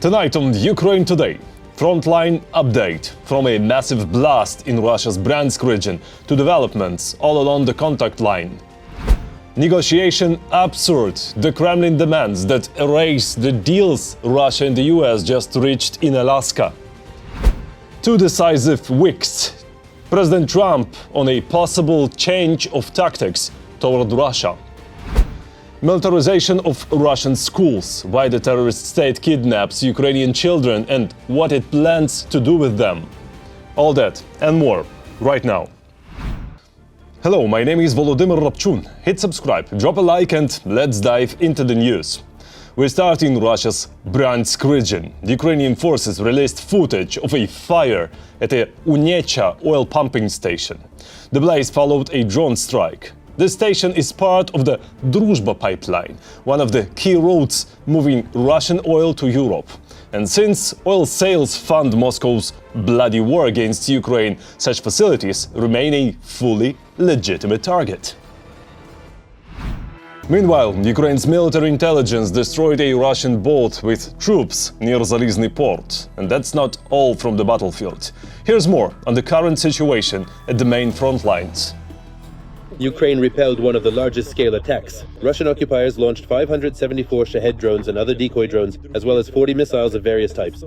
Tonight on Ukraine Today, frontline update from a massive blast in Russia's Bryansk region to developments all along the contact line. Negotiation absurd. The Kremlin demands that erase the deals Russia and the US just reached in Alaska. Two decisive weeks. President Trump on a possible change of tactics toward Russia. Militarization of Russian schools, why the terrorist state kidnaps Ukrainian children and what it plans to do with them. All that and more right now. Hello, my name is Volodymyr Rabchun. Hit subscribe, drop a like and let's dive into the news. We start in Russia's Bryansk region. The Ukrainian forces released footage of a fire at a Unecha oil pumping station. The blaze followed a drone strike. This station is part of the Druzhba pipeline, one of the key routes moving Russian oil to Europe. And since oil sales fund Moscow's bloody war against Ukraine, such facilities remain a fully legitimate target. Meanwhile, Ukraine's military intelligence destroyed a Russian boat with troops near Zalizny port. And that's not all from the battlefield. Here's more on the current situation at the main front lines. Ukraine repelled one of the largest-scale attacks. Russian occupiers launched 574 Shahed drones and other decoy drones, as well as 40 missiles of various types.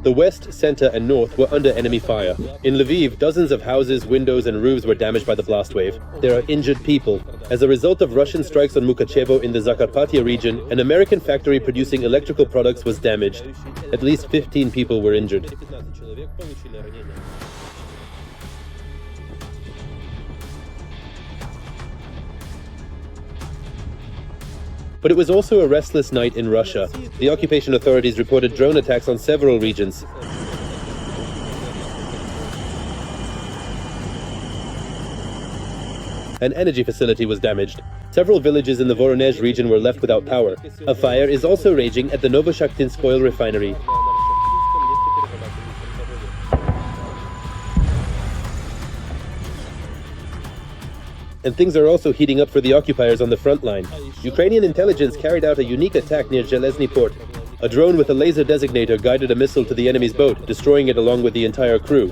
The west, center, and north were under enemy fire. In Lviv, dozens of houses, windows, and roofs were damaged by the blast wave. There are injured people. As a result of Russian strikes on Mukachevo in the Zakarpattia region, an American factory producing electrical products was damaged. At least 15 people were injured. But it was also a restless night in Russia. The occupation authorities reported drone attacks on several regions. An energy facility was damaged. Several villages in the Voronezh region were left without power. A fire is also raging at the Novoshakhtinsk oil refinery. And things are also heating up for the occupiers on the front line. Ukrainian intelligence carried out a unique attack near Zhelezny port. A drone with a laser designator guided a missile to the enemy's boat, destroying it along with the entire crew.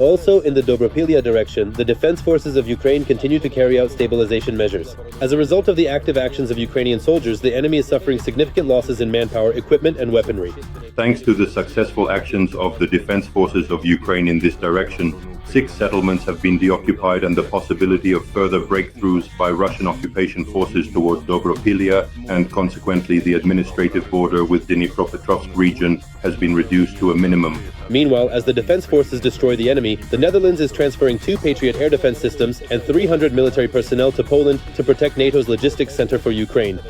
Also in the Dobropilya direction, the defense forces of Ukraine continue to carry out stabilization measures. As a result of the active actions of Ukrainian soldiers, the enemy is suffering significant losses in manpower, equipment, and weaponry. Thanks to the successful actions of the defense forces of Ukraine in this direction, 6 settlements have been deoccupied and the possibility of further breakthroughs by Russian occupation forces towards Dobropilya and consequently the administrative border with Dnipropetrovsk region has been reduced to a minimum. Meanwhile, as the defense forces destroy the enemy, the Netherlands is transferring 2 Patriot air defense systems and 300 military personnel to Poland to protect NATO's logistics center for Ukraine.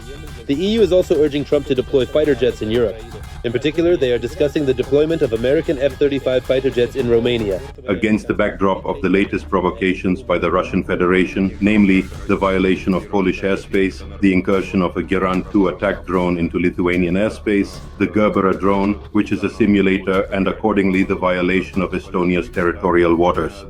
The EU is also urging Trump to deploy fighter jets in Europe. In particular, they are discussing the deployment of American F-35 fighter jets in Romania. Against the backdrop of the latest provocations by the Russian Federation, namely the violation of Polish airspace, the incursion of a Geran-2 attack drone into Lithuanian airspace, the Gerbera drone, which is a simulator, and accordingly the violation of Estonia's territorial waters.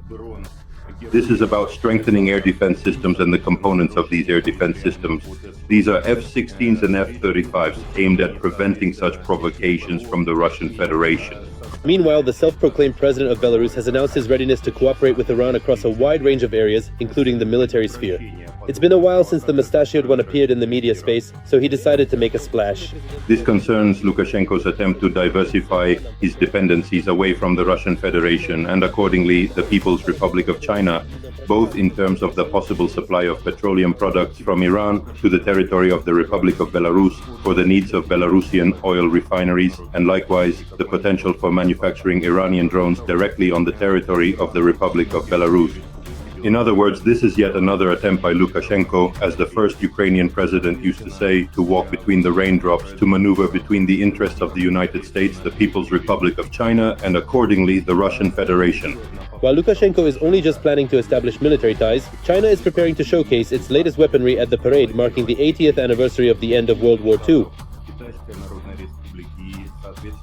This is about strengthening air defense systems and the components of these air defense systems. These are F-16s and F-35s aimed at preventing such provocations from the Russian Federation. Meanwhile, the self-proclaimed president of Belarus has announced his readiness to cooperate with Iran across a wide range of areas, including the military sphere. It's been a while since the mustachioed one appeared in the media space, so he decided to make a splash. This concerns Lukashenko's attempt to diversify his dependencies away from the Russian Federation and accordingly the People's Republic of China, both in terms of the possible supply of petroleum products from Iran to the territory of the Republic of Belarus for the needs of Belarusian oil refineries, and likewise the potential for manufacturing Iranian drones directly on the territory of the Republic of Belarus. In other words, this is yet another attempt by Lukashenko, as the first Ukrainian president used to say, to walk between the raindrops, to maneuver between the interests of the United States, the People's Republic of China, and accordingly the Russian Federation. While Lukashenko is only just planning to establish military ties, China is preparing to showcase its latest weaponry at the parade marking the 80th anniversary of the end of World War II.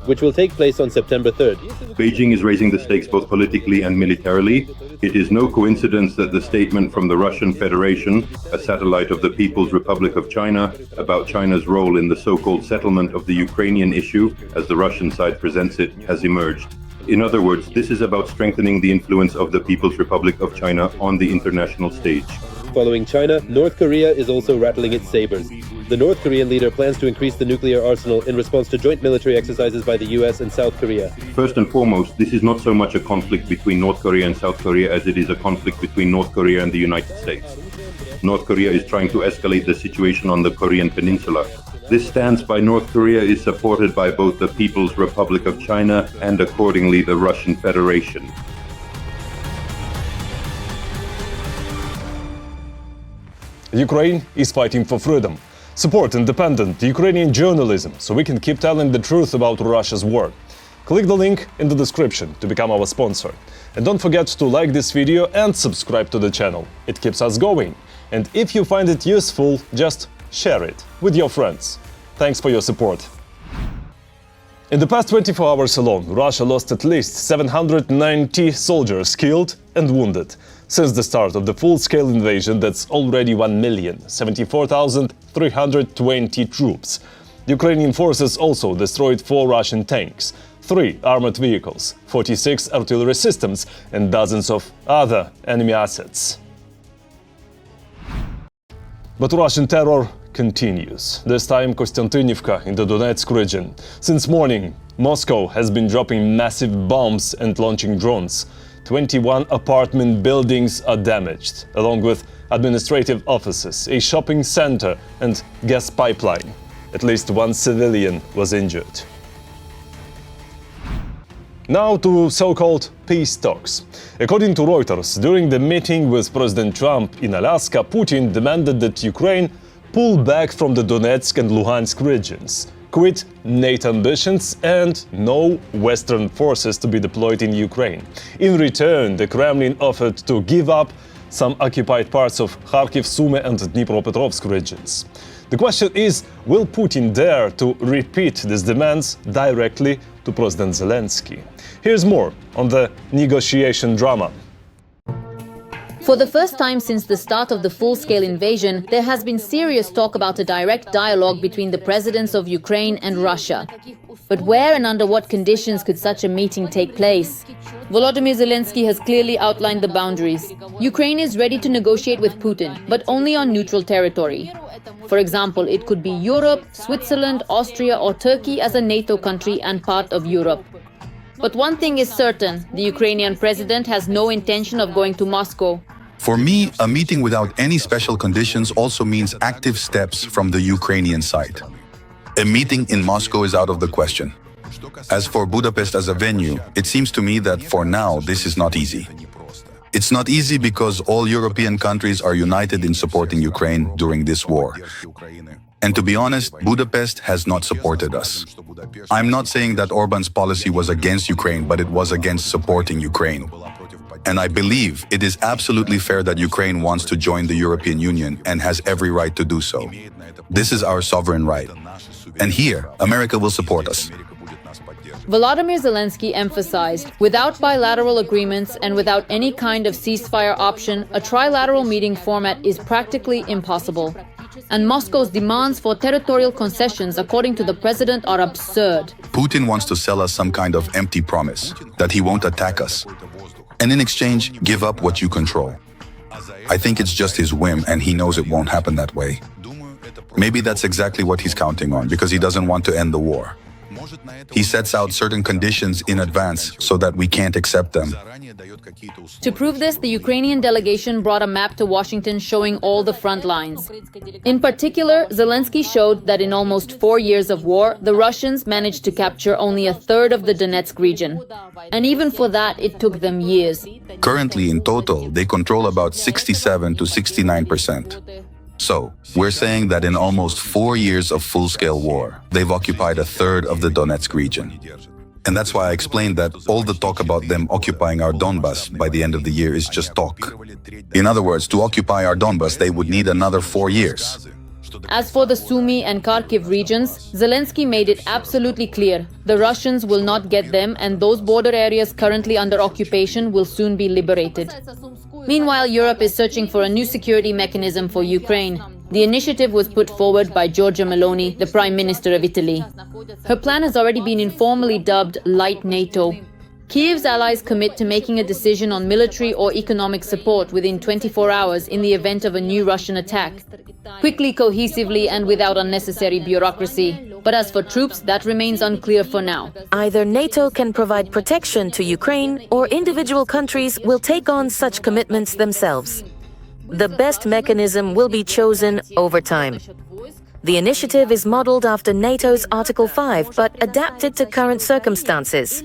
which will take place on September 3rd. Beijing is raising the stakes both politically and militarily. It is no coincidence that the statement from the Russian Federation, a satellite of the People's Republic of China, about China's role in the so-called settlement of the Ukrainian issue, as the Russian side presents it, has emerged. In other words, this is about strengthening the influence of the People's Republic of China on the international stage. Following China, North Korea is also rattling its sabers. The North Korean leader plans to increase the nuclear arsenal in response to joint military exercises by the US and South Korea. First and foremost, this is not so much a conflict between North Korea and South Korea as it is a conflict between North Korea and the United States. North Korea is trying to escalate the situation on the Korean peninsula. This stance by North Korea is supported by both the People's Republic of China and accordingly the Russian Federation. Ukraine is fighting for freedom. Support independent Ukrainian journalism so we can keep telling the truth about Russia's war. Click the link in the description to become our sponsor. And don't forget to like this video and subscribe to the channel. It keeps us going. And if you find it useful, just share it with your friends. Thanks for your support. In the past 24 hours alone, Russia lost at least 790 soldiers killed and wounded. Since the start of the full-scale invasion, that's already 1,074,320 troops. Ukrainian forces also destroyed 4 Russian tanks, 3 armored vehicles, 46 artillery systems, and dozens of other enemy assets. But Russian terror continues, this time Kostiantynivka in the Donetsk region. Since morning, Moscow has been dropping massive bombs and launching drones. 21 apartment buildings are damaged, along with administrative offices, a shopping center and gas pipeline. At least 1 civilian was injured. Now to so-called peace talks. According to Reuters, during the meeting with President Trump in Alaska, Putin demanded that Ukraine pull back from the Donetsk and Luhansk regions, quit NATO ambitions, and no Western forces to be deployed in Ukraine. In return, the Kremlin offered to give up some occupied parts of Kharkiv, Sumy, and Dnipropetrovsk regions. The question is, will Putin dare to repeat these demands directly to President Zelensky? Here's more on the negotiation drama. For the first time since the start of the full-scale invasion, there has been serious talk about a direct dialogue between the presidents of Ukraine and Russia. But where and under what conditions could such a meeting take place? Volodymyr Zelensky has clearly outlined the boundaries. Ukraine is ready to negotiate with Putin, but only on neutral territory. For example, it could be Europe, Switzerland, Austria, or Turkey as a NATO country and part of Europe. But one thing is certain, the Ukrainian president has no intention of going to Moscow. For me, a meeting without any special conditions also means active steps from the Ukrainian side. A meeting in Moscow is out of the question. As for Budapest as a venue, it seems to me that for now this is not easy. It's not easy because all European countries are united in supporting Ukraine during this war. And to be honest, Budapest has not supported us. I'm not saying that Orban's policy was against Ukraine, but it was against supporting Ukraine. And I believe it is absolutely fair that Ukraine wants to join the European Union and has every right to do so. This is our sovereign right. And here, America will support us. Volodymyr Zelensky emphasized, without bilateral agreements and without any kind of ceasefire option, a trilateral meeting format is practically impossible. And Moscow's demands for territorial concessions, according to the president, are absurd. Putin wants to sell us some kind of empty promise that he won't attack us. And in exchange, give up what you control. I think it's just his whim, and he knows it won't happen that way. Maybe that's exactly what he's counting on, because he doesn't want to end the war. He sets out certain conditions in advance so that we can't accept them. To prove this, the Ukrainian delegation brought a map to Washington showing all the front lines. In particular, Zelensky showed that in almost 4 years of war, the Russians managed to capture only a third of the Donetsk region. And even for that, it took them years. Currently, in total, they control about 67 to 69%. So, we're saying that in almost 4 years of full-scale war, they've occupied a third of the Donetsk region. And that's why I explained that all the talk about them occupying our Donbas by the end of the year is just talk. In other words, to occupy our Donbas, they would need another 4 years. As for the Sumy and Kharkiv regions, Zelensky made it absolutely clear the Russians will not get them, and those border areas currently under occupation will soon be liberated. Meanwhile, Europe is searching for a new security mechanism for Ukraine. The initiative was put forward by Giorgia Meloni, the Prime Minister of Italy. Her plan has already been informally dubbed Light NATO. Kiev's allies commit to making a decision on military or economic support within 24 hours in the event of a new Russian attack. Quickly, cohesively, and without unnecessary bureaucracy. But as for troops, that remains unclear for now. Either NATO can provide protection to Ukraine, or individual countries will take on such commitments themselves. The best mechanism will be chosen over time. The initiative is modeled after NATO's Article 5, but adapted to current circumstances.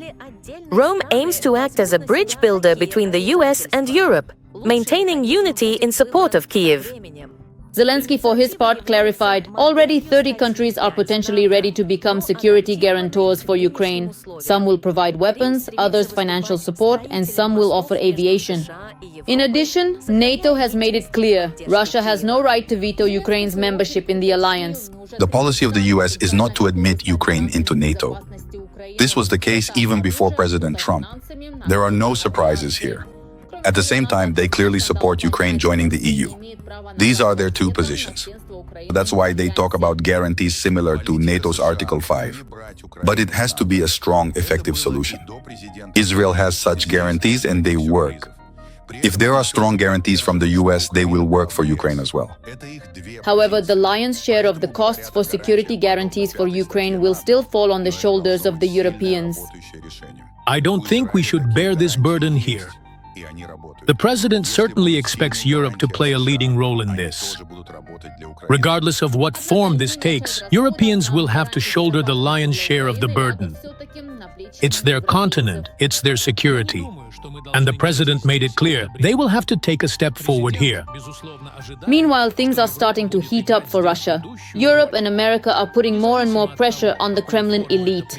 Rome aims to act as a bridge builder between the US and Europe, maintaining unity in support of Kiev. Zelensky, for his part, clarified, already 30 countries are potentially ready to become security guarantors for Ukraine. Some will provide weapons, others financial support, and some will offer aviation. In addition, NATO has made it clear Russia has no right to veto Ukraine's membership in the alliance. The policy of the US is not to admit Ukraine into NATO. This was the case even before President Trump. There are no surprises here. At the same time, they clearly support Ukraine joining the EU. These are their two positions. That's why they talk about guarantees similar to NATO's Article 5. But it has to be a strong, effective solution. Israel has such guarantees and they work. If there are strong guarantees from the US, they will work for Ukraine as well. However, the lion's share of the costs for security guarantees for Ukraine will still fall on the shoulders of the Europeans. I don't think we should bear this burden here. The president certainly expects Europe to play a leading role in this. Regardless of what form this takes, Europeans will have to shoulder the lion's share of the burden. It's their continent, it's their security. And the president made it clear they will have to take a step forward here. Meanwhile, things are starting to heat up for Russia. Europe and America are putting more and more pressure on the Kremlin elite.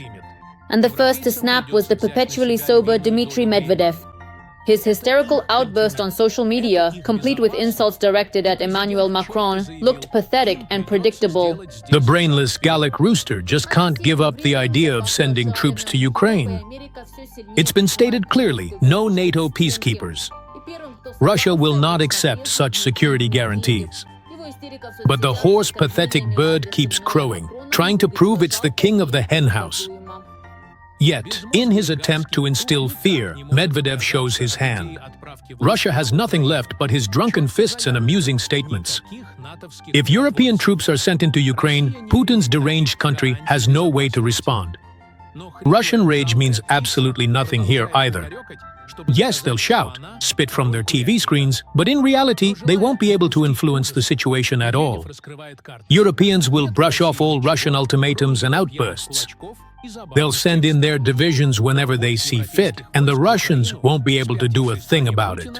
And the first to snap was the perpetually sober Dmitry Medvedev. His hysterical outburst on social media, complete with insults directed at Emmanuel Macron, looked pathetic and predictable. The brainless Gallic rooster just can't give up the idea of sending troops to Ukraine. It's been stated clearly, no NATO peacekeepers. Russia will not accept such security guarantees. But the hoarse, pathetic bird keeps crowing, trying to prove it's the king of the henhouse. Yet, in his attempt to instill fear, Medvedev shows his hand. Russia has nothing left but his drunken fists and amusing statements. If European troops are sent into Ukraine, Putin's deranged country has no way to respond. Russian rage means absolutely nothing here either. Yes, they'll shout, spit from their TV screens, but in reality, they won't be able to influence the situation at all. Europeans will brush off all Russian ultimatums and outbursts. They'll send in their divisions whenever they see fit, and the Russians won't be able to do a thing about it.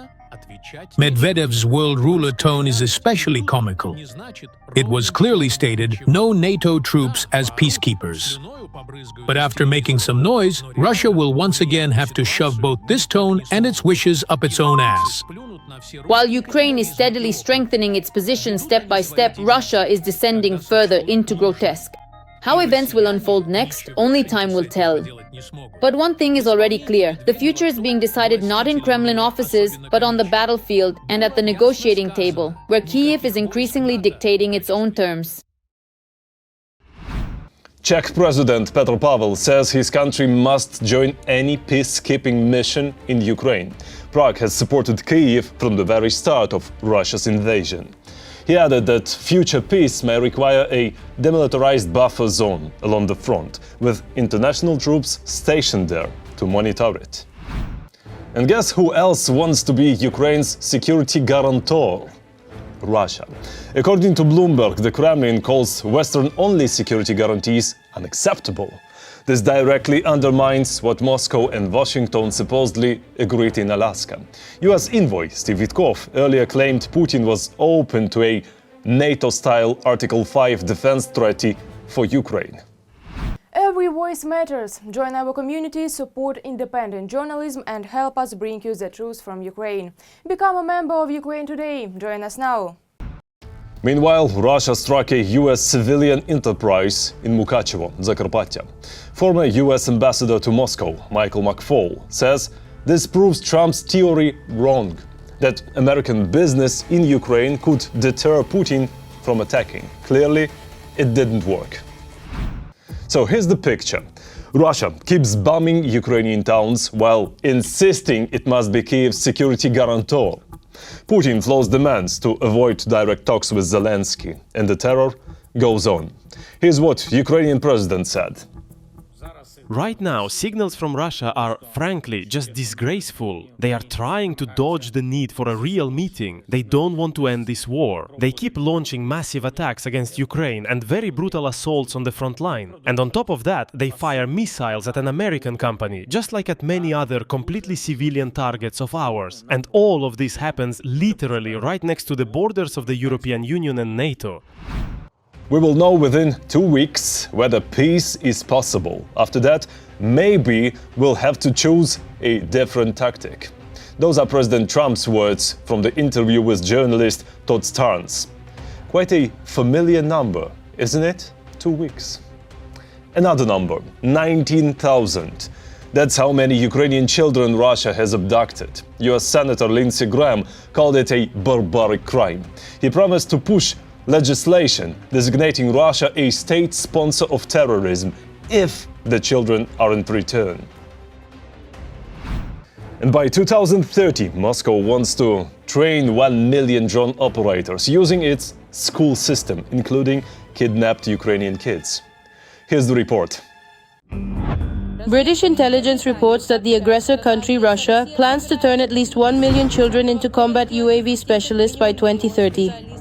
Medvedev's world ruler tone is especially comical. It was clearly stated, no NATO troops as peacekeepers. But after making some noise, Russia will once again have to shove both this tone and its wishes up its own ass. While Ukraine is steadily strengthening its position step by step, Russia is descending further into grotesque. How events will unfold next, only time will tell. But one thing is already clear. The future is being decided not in Kremlin offices, but on the battlefield and at the negotiating table, where Kiev is increasingly dictating its own terms. Czech President Petr Pavel says his country must join any peacekeeping mission in Ukraine. Prague has supported Kyiv from the very start of Russia's invasion. He added that future peace may require a demilitarized buffer zone along the front, with international troops stationed there to monitor it. And guess who else wants to be Ukraine's security guarantor? Russia. According to Bloomberg, the Kremlin calls Western-only security guarantees unacceptable. This directly undermines what Moscow and Washington supposedly agreed in Alaska. US envoy Steve Witkoff earlier claimed Putin was open to a NATO-style Article 5 defense treaty for Ukraine. Every voice matters. Join our community, support independent journalism and help us bring you the truth from Ukraine. Become a member of Ukraine today. Join us now. Meanwhile, Russia struck a US civilian enterprise in Mukachevo, Zakarpattia. Former US ambassador to Moscow, Michael McFaul, says this proves Trump's theory wrong, that American business in Ukraine could deter Putin from attacking. Clearly, it didn't work. So here's the picture. Russia keeps bombing Ukrainian towns while insisting it must be Kyiv's security guarantor. Putin flows demands to avoid direct talks with Zelensky, and the terror goes on. Here's what Ukrainian president said. Right now, signals from Russia are, frankly, just disgraceful. They are trying to dodge the need for a real meeting. They don't want to end this war. They keep launching massive attacks against Ukraine and very brutal assaults on the front line. And on top of that, they fire missiles at an American company, just like at many other completely civilian targets of ours. And all of this happens literally right next to the borders of the European Union and NATO. We will know within 2 weeks whether peace is possible. After that, maybe we'll have to choose a different tactic. Those are President Trump's words from the interview with journalist Todd Starnes. Quite a familiar number, isn't it? 2 weeks. Another number, 19,000. That's how many Ukrainian children Russia has abducted. US Senator Lindsey Graham called it a barbaric crime. He promised to push legislation designating Russia a state sponsor of terrorism if the children aren't returned. And by 2030, Moscow wants to train 1 million drone operators using its school system, including kidnapped Ukrainian kids. Here's the report. British intelligence reports that the aggressor country, Russia, plans to turn at least 1 million children into combat UAV specialists by 2030.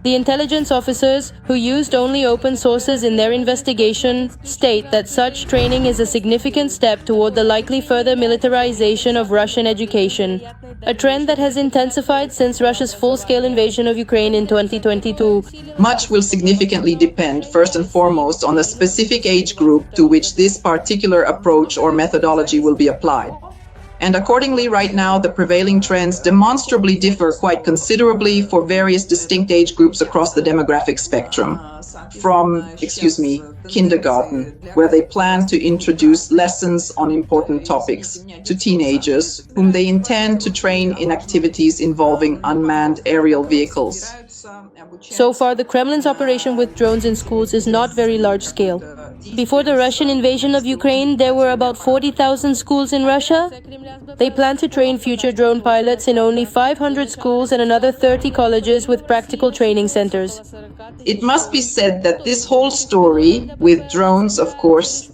The intelligence officers, who used only open sources in their investigation, state that such training is a significant step toward the likely further militarization of Russian education, a trend that has intensified since Russia's full-scale invasion of Ukraine in 2022. Much will significantly depend, first and foremost, on the specific age group to which this particular approach or methodology will be applied. And accordingly, right now, the prevailing trends demonstrably differ quite considerably for various distinct age groups across the demographic spectrum. From, kindergarten, where they plan to introduce lessons on important topics, to teenagers, whom they intend to train in activities involving unmanned aerial vehicles. So far, the Kremlin's operation with drones in schools is not very large-scale. Before the Russian invasion of Ukraine, there were about 40,000 schools in Russia. They plan to train future drone pilots in only 500 schools and another 30 colleges with practical training centers. It must be said that this whole story, with drones, of course,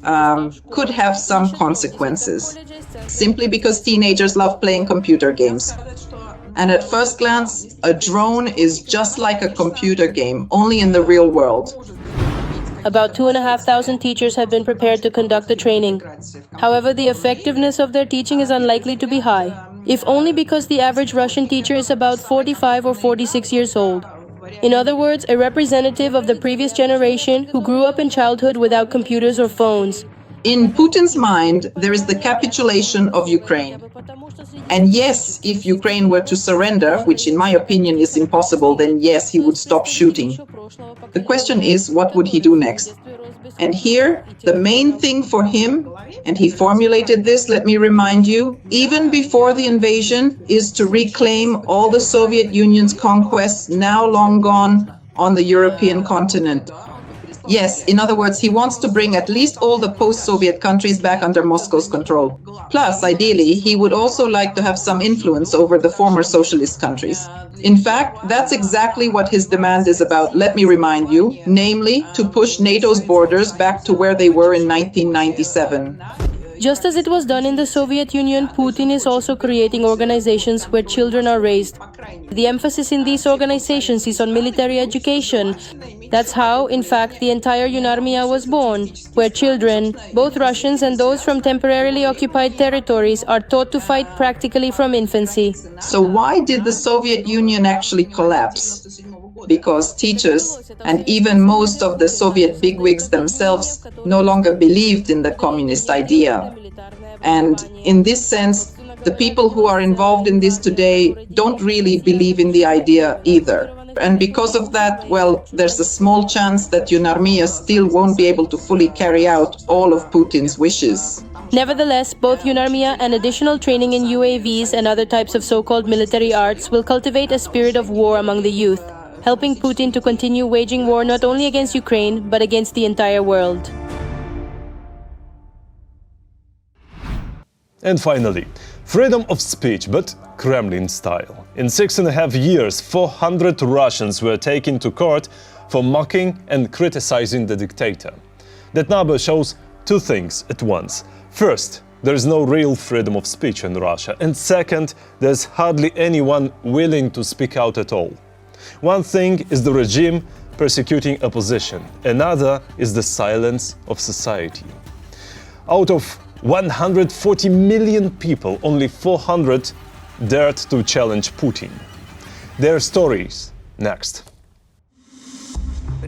could have some consequences, simply because teenagers love playing computer games. And at first glance, a drone is just like a computer game, only in the real world. About 2,500 teachers have been prepared to conduct the training. However, the effectiveness of their teaching is unlikely to be high, if only because the average Russian teacher is about 45 or 46 years old. In other words, a representative of the previous generation who grew up in childhood without computers or phones. In Putin's mind, there is the capitulation of Ukraine. And yes, if Ukraine were to surrender, which in my opinion is impossible, then yes, he would stop shooting. The question is, what would he do next? And here, the main thing for him, and he formulated this, let me remind you, even before the invasion, is to reclaim all the Soviet Union's conquests now long gone on the European continent. Yes, in other words, he wants to bring at least all the post-Soviet countries back under Moscow's control. Plus, ideally, he would also like to have some influence over the former socialist countries. In fact, that's exactly what his demand is about, let me remind you, namely to push NATO's borders back to where they were in 1997. Just as it was done in the Soviet Union, Putin is also creating organizations where children are raised. The emphasis in these organizations is on military education. That's how, in fact, the entire Yunarmia was born, where children, both Russians and those from temporarily occupied territories, are taught to fight practically from infancy. So why did the Soviet Union actually collapse? Because teachers, and even most of the Soviet bigwigs themselves, no longer believed in the communist idea. And in this sense, The people who are involved in this today don't really believe in the idea either. And because of that, well, there's a small chance that UNARMIA still won't be able to fully carry out all of Putin's wishes. Nevertheless, both UNARMIA and additional training in UAVs and other types of so-called military arts will cultivate a spirit of war among the youth, helping Putin to continue waging war not only against Ukraine, but against the entire world. And finally, freedom of speech, but Kremlin style. In 6.5 years, 400 Russians were taken to court for mocking and criticizing the dictator. That number shows two things at once. First, there is no real freedom of speech in Russia, and second, there's hardly anyone willing to speak out at all. One thing is the regime persecuting opposition, another is the silence of society. Out of 140 million people, only 400 dared to challenge Putin. Their stories next.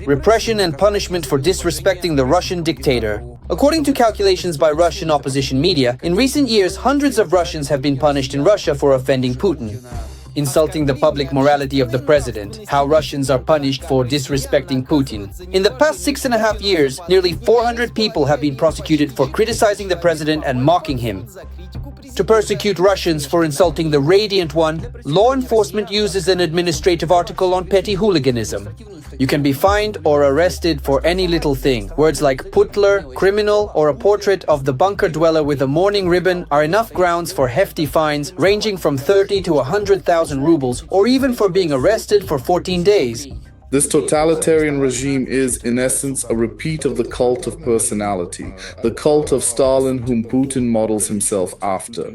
Repression and punishment for disrespecting the Russian dictator. According to calculations by Russian opposition media, in recent years, hundreds of Russians have been punished in Russia for offending Putin. Insulting the public morality of the president, how Russians are punished for disrespecting Putin. In the past 6.5 years, nearly 400 people have been prosecuted for criticizing the president and mocking him. To persecute Russians for insulting the Radiant One, law enforcement uses an administrative article on petty hooliganism. You can be fined or arrested for any little thing. Words like putler, criminal, or a portrait of the bunker dweller with a mourning ribbon are enough grounds for hefty fines ranging from 30 to 100,000 rubles, or even for being arrested for 14 days. This totalitarian regime is, in essence, a repeat of the cult of personality, the cult of Stalin, whom Putin models himself after.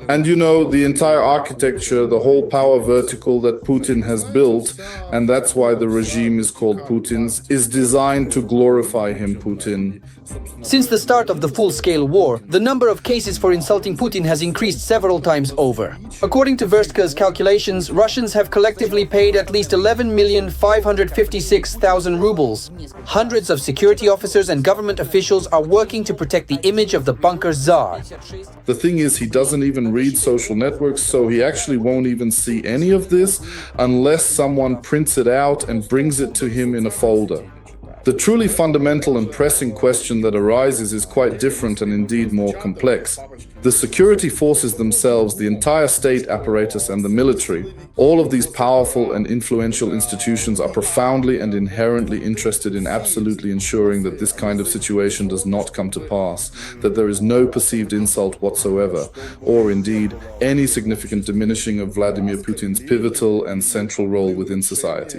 And you know, the entire architecture, the whole power vertical that Putin has built, and that's why the regime is called Putin's, is designed to glorify him, Putin. Since the start of the full-scale war, the number of cases for insulting Putin has increased several times over. According to Verstka's calculations, Russians have collectively paid at least 11,556,000 rubles. Hundreds of security officers and government officials are working to protect the image of the bunker czar. The thing is, he doesn't even read social networks, so he actually won't even see any of this unless someone prints it out and brings it to him in a folder. The truly fundamental and pressing question that arises is quite different and indeed more complex. The security forces themselves, the entire state apparatus and the military, all of these powerful and influential institutions are profoundly and inherently interested in absolutely ensuring that this kind of situation does not come to pass, that there is no perceived insult whatsoever, or indeed any significant diminishing of Vladimir Putin's pivotal and central role within society.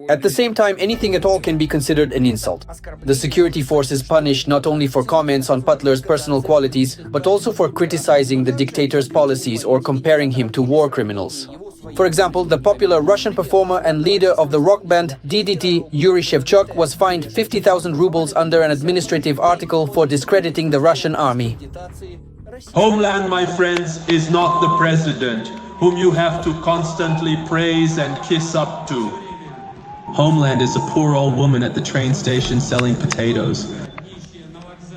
At the same time, anything at all can be considered an insult. The security forces punish not only for comments on Putler's personal qualities, but also for criticizing the dictator's policies or comparing him to war criminals. For example, the popular Russian performer and leader of the rock band DDT, Yuri Shevchuk, was fined 50,000 rubles under an administrative article for discrediting the Russian army. Homeland, my friends, is not the president, whom you have to constantly praise and kiss up to. Homeland is a poor old woman at the train station selling potatoes.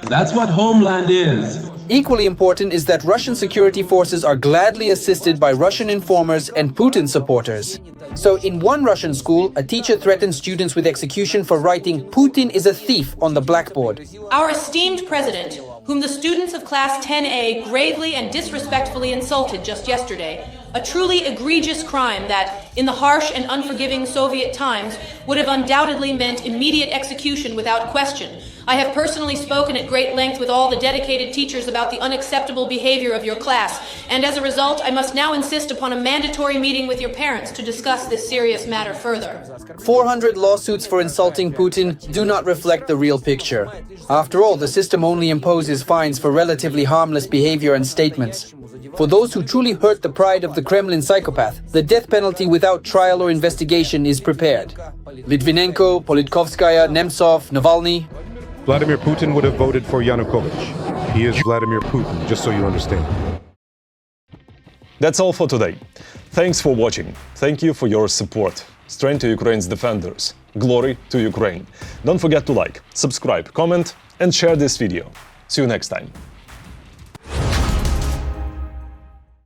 That's what Homeland is. Equally important is that Russian security forces are gladly assisted by Russian informers and Putin supporters. So in one Russian school, a teacher threatened students with execution for writing "Putin is a thief" on the blackboard. Our esteemed president, whom the students of class 10A gravely and disrespectfully insulted just yesterday, a truly egregious crime that, in the harsh and unforgiving Soviet times, would have undoubtedly meant immediate execution without question. I have personally spoken at great length with all the dedicated teachers about the unacceptable behavior of your class, and as a result, I must now insist upon a mandatory meeting with your parents to discuss this serious matter further. 400 lawsuits for insulting Putin do not reflect the real picture. After all, the system only imposes fines for relatively harmless behavior and statements. For those who truly hurt the pride of the Kremlin psychopath, the death penalty without trial or investigation is prepared. Litvinenko, Politkovskaya, Nemtsov, Navalny. Vladimir Putin would have voted for Yanukovych. He is Vladimir Putin, just so you understand. That's all for today. Thanks for watching. Thank you for your support. Strength to Ukraine's defenders. Glory to Ukraine. Don't forget to like, subscribe, comment, and share this video. See you next time.